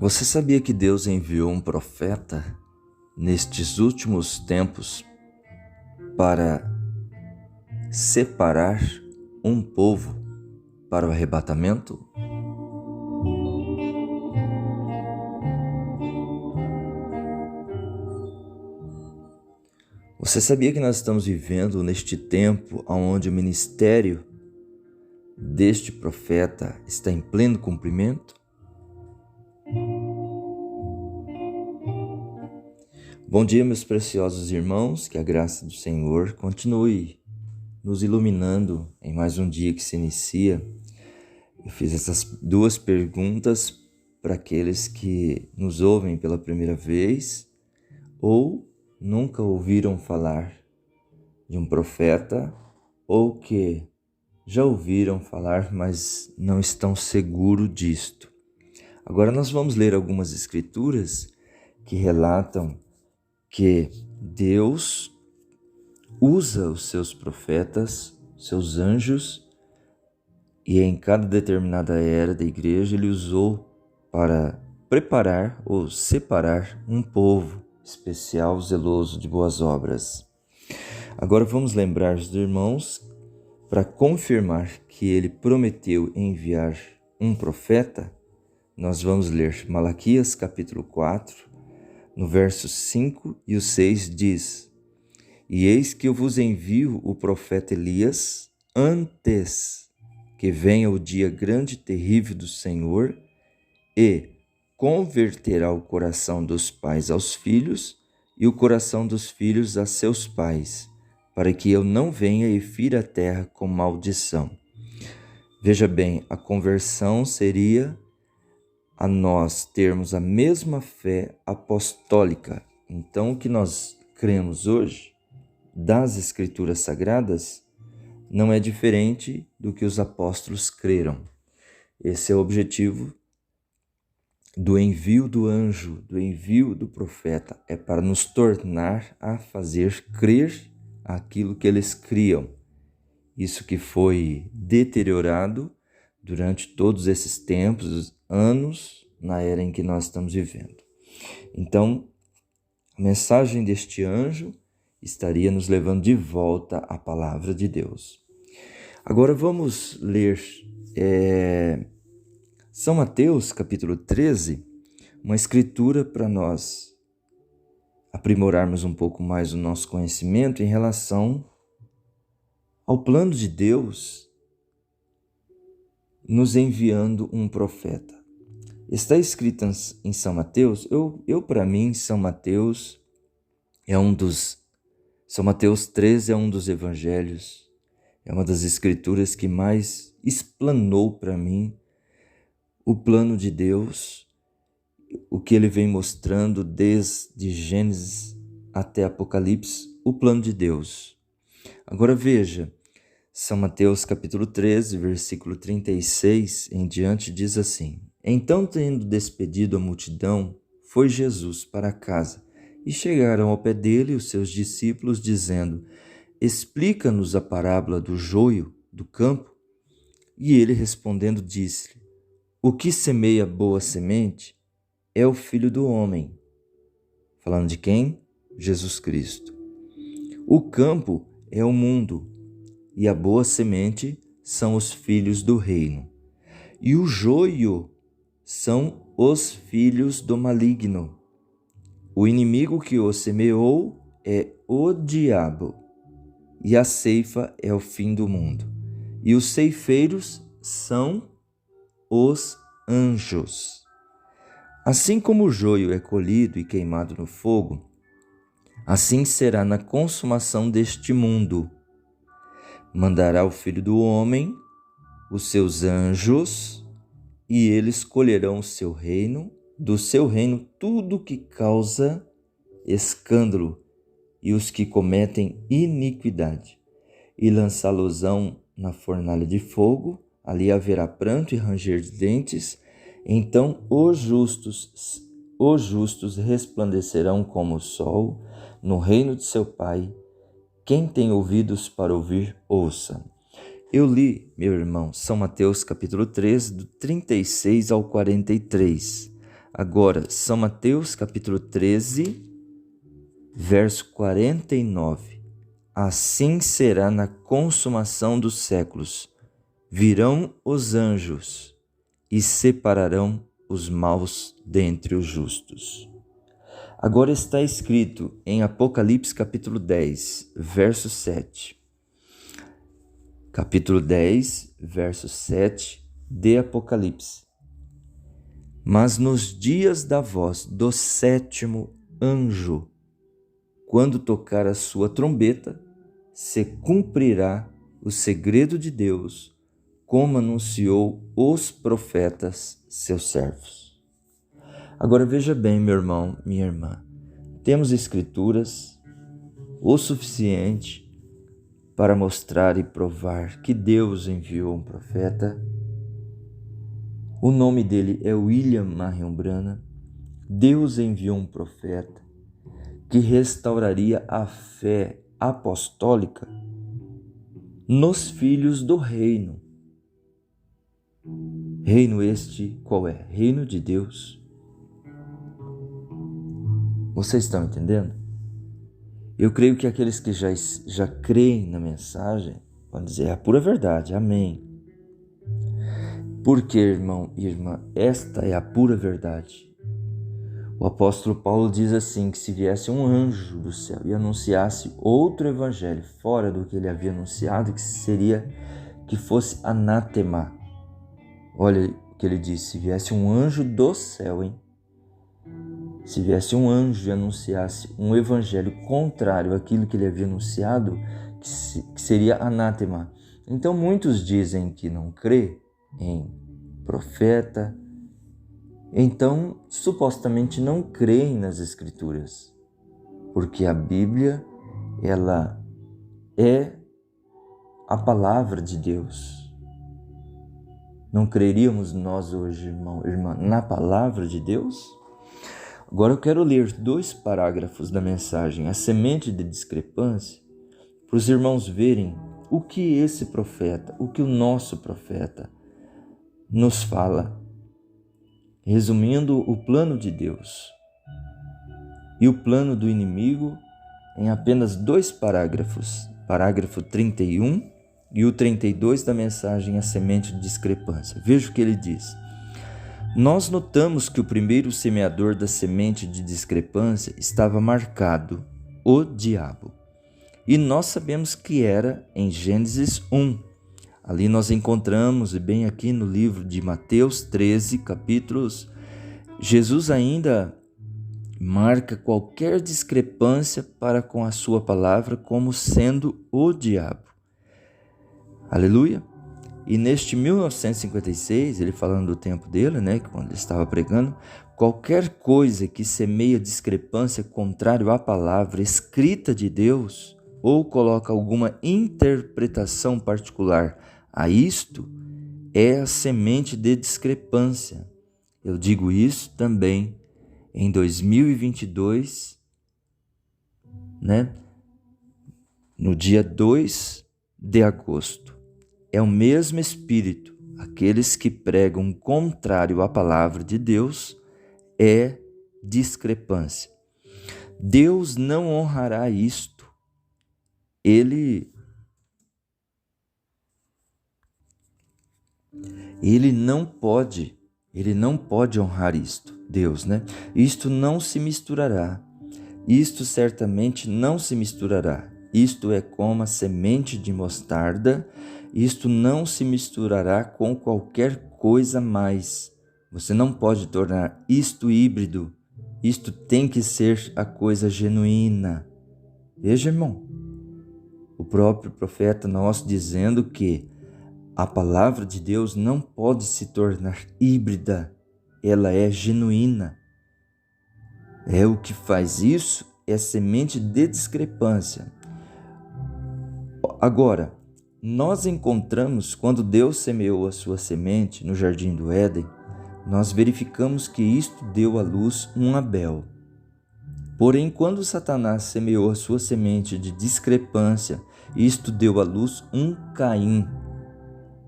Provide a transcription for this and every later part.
Você sabia que Deus enviou um profeta nestes últimos tempos para separar um povo para o arrebatamento? Você sabia que nós estamos vivendo neste tempo onde o ministério deste profeta está em pleno cumprimento? Bom dia, meus preciosos irmãos, que a graça do Senhor continue nos iluminando em mais um dia que se inicia. Eu fiz essas duas perguntas para aqueles que nos ouvem pela primeira vez ou nunca ouviram falar de um profeta ou que já ouviram falar, mas não estão seguros disto. Agora nós vamos ler algumas escrituras que relatam que Deus usa os seus profetas, seus anjos, e em cada determinada era da igreja ele usou para preparar ou separar um povo especial, zeloso de boas obras. Agora vamos lembrar os irmãos, para confirmar que ele prometeu enviar um profeta, nós vamos ler Malaquias capítulo 4, no verso 5 e o 6 diz: E eis que eu vos envio o profeta Elias antes que venha o dia grande e terrível do Senhor, e converterá o coração dos pais aos filhos e o coração dos filhos a seus pais, para que eu não venha e fira a terra com maldição. Veja bem, a conversão seria a nós termos a mesma fé apostólica. Então, o que nós cremos hoje das Escrituras Sagradas não é diferente do que os apóstolos creram. Esse é o objetivo do envio do anjo, do envio do profeta, é para nos tornar a fazer crer aquilo que eles criam. Isso que foi deteriorado durante todos esses tempos, anos, na era em que nós estamos vivendo. Então, a mensagem deste anjo estaria nos levando de volta à palavra de Deus. Agora vamos ler São Mateus, capítulo 13, uma escritura para nós aprimorarmos um pouco mais o nosso conhecimento em relação ao plano de Deus nos enviando um profeta. Está escrito em São Mateus, para mim, São Mateus 13 é um dos evangelhos, é uma das escrituras que mais explanou para mim o plano de Deus, o que ele vem mostrando desde Gênesis até Apocalipse, o plano de Deus. Agora veja, São Mateus capítulo 13, versículo 36 em diante diz assim: Então, tendo despedido a multidão, foi Jesus para casa, e chegaram ao pé dele os seus discípulos, dizendo: Explica-nos a parábola do joio do campo. E ele respondendo disse-lhe: O que semeia boa semente é o Filho do Homem. Falando de quem? Jesus Cristo. O campo é o mundo, e a boa semente são os filhos do reino. E o joio são os filhos do maligno. O inimigo que o semeou é o diabo, e a ceifa é o fim do mundo. E os ceifeiros são os anjos. Assim como o joio é colhido e queimado no fogo, assim será na consumação deste mundo. Mandará o Filho do Homem, os seus anjos, e eles colherão do seu reino tudo que causa escândalo e os que cometem iniquidade, e lançá-los-ão na fornalha de fogo, ali haverá pranto e ranger de dentes. Então os justos resplandecerão como o sol no reino de seu Pai. Quem tem ouvidos para ouvir, ouça. Eu li, meu irmão, São Mateus capítulo 13, do 36 ao 43. Agora, São Mateus capítulo 13, verso 49. Assim será na consumação dos séculos. Virão os anjos e separarão os maus dentre os justos. Agora está escrito em Apocalipse capítulo 10, verso 7. Capítulo 10, verso 7 de Apocalipse. Mas nos dias da voz do sétimo anjo, quando tocar a sua trombeta, se cumprirá o segredo de Deus, como anunciou os profetas, seus servos. Agora veja bem, meu irmão, minha irmã, temos escrituras o suficiente para mostrar e provar que Deus enviou um profeta. O nome dele é William Marion Branham. Deus enviou um profeta que restauraria a fé apostólica nos filhos do reino. Reino este qual é? Reino de Deus. Vocês estão entendendo? Eu creio que aqueles que já creem na mensagem vão dizer a pura verdade, amém. Porque, irmão e irmã, esta é a pura verdade. O apóstolo Paulo diz assim, que se viesse um anjo do céu e anunciasse outro evangelho fora do que ele havia anunciado, que fosse anátema. Olha o que ele disse, se viesse um anjo do céu, se viesse um anjo e anunciasse um evangelho contrário àquilo que ele havia anunciado, que seria anátema. Então muitos dizem que não crê em profeta, então supostamente não creem nas Escrituras, porque a Bíblia, ela é a palavra de Deus. Não creríamos nós hoje, irmão, irmã, na palavra de Deus? Agora eu quero ler 2 parágrafos da mensagem, a semente de discrepância, para os irmãos verem o que esse profeta, o que o nosso profeta nos fala, resumindo o plano de Deus e o plano do inimigo em apenas 2 parágrafos, parágrafo 31 e o 32 da mensagem A Semente de Discrepância. Veja o que ele diz. Nós notamos que o primeiro semeador da semente de discrepância estava marcado, o diabo. E nós sabemos que era em Gênesis 1. Ali nós encontramos, e bem aqui no livro de Mateus 13, capítulos, Jesus ainda marca qualquer discrepância para com a sua palavra como sendo o diabo. Aleluia! E neste 1956, ele falando do tempo dele, quando ele estava pregando, qualquer coisa que semeia discrepância contrário à palavra escrita de Deus ou coloca alguma interpretação particular a isto, é a semente de discrepância. Eu digo isso também em 2022, no dia 2 de agosto. É o mesmo Espírito. Aqueles que pregam contrário à palavra de Deus é discrepância. Deus não honrará isto. Ele não pode honrar isto, Deus, Isto não se misturará. Isto certamente não se misturará. Isto é como a semente de mostarda. Isto não se misturará com qualquer coisa mais. Você não pode tornar isto híbrido. Isto tem que ser a coisa genuína. Veja, irmão, o próprio profeta nosso dizendo que a palavra de Deus não pode se tornar híbrida. Ela é genuína. O que faz isso é semente de discrepância. Agora, nós encontramos, quando Deus semeou a sua semente no jardim do Éden, nós verificamos que isto deu à luz um Abel. Porém, quando Satanás semeou a sua semente de discrepância, isto deu à luz um Caim.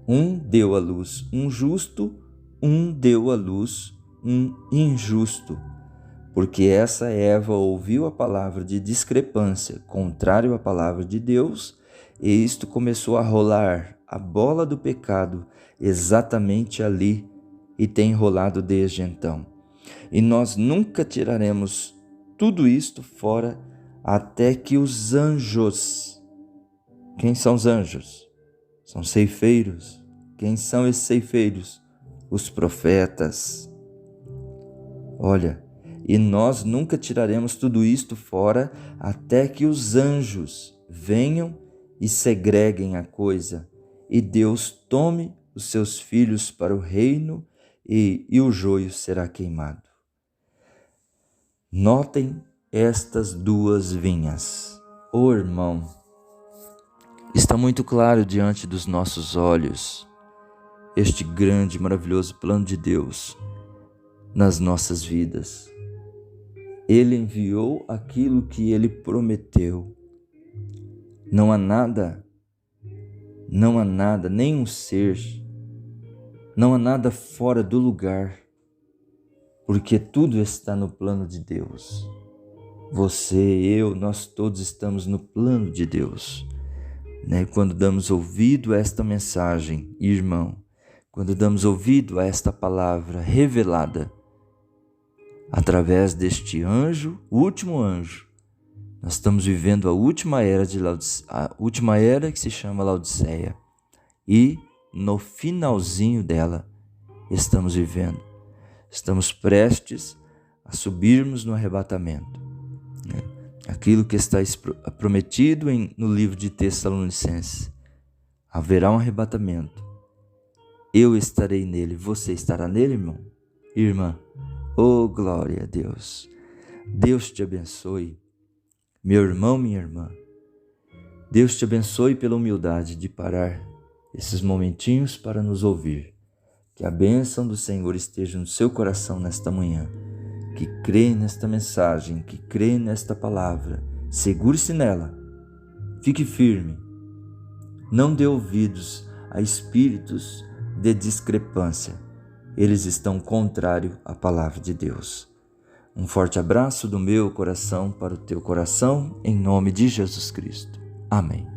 Um deu à luz um justo, um deu à luz um injusto, porque essa Eva ouviu a palavra de discrepância, contrário à palavra de Deus, e isto começou a rolar a bola do pecado exatamente ali e tem rolado desde então. E nós nunca tiraremos tudo isto fora até que os anjos... Quem são os anjos? São ceifeiros. Quem são esses ceifeiros? Os profetas. Olha, e nós nunca tiraremos tudo isto fora até que os anjos venham e segreguem a coisa, e Deus tome os seus filhos para o reino e o joio será queimado. Notem estas duas vinhas. Ô irmão, está muito claro diante dos nossos olhos este grande e maravilhoso plano de Deus nas nossas vidas. Ele enviou aquilo que Ele prometeu. Não há nada, nenhum ser, não há nada fora do lugar, porque tudo está no plano de Deus. Você, eu, nós todos estamos no plano de Deus. Quando damos ouvido a esta mensagem, irmão, quando damos ouvido a esta palavra revelada através deste anjo, o último anjo, nós estamos vivendo a última era que se chama Laodiceia. E no finalzinho dela estamos vivendo. Estamos prestes a subirmos no arrebatamento. Aquilo que está prometido no livro de Tessalonicenses. Haverá um arrebatamento. Eu estarei nele. Você estará nele, irmão? Irmã? Oh, glória a Deus. Deus te abençoe. Meu irmão, minha irmã, Deus te abençoe pela humildade de parar esses momentinhos para nos ouvir. Que a bênção do Senhor esteja no seu coração nesta manhã. Que crê nesta mensagem, que crê nesta palavra. Segure-se nela. Fique firme. Não dê ouvidos a espíritos de discrepância. Eles estão contrários à palavra de Deus. Um forte abraço do meu coração para o teu coração, em nome de Jesus Cristo. Amém.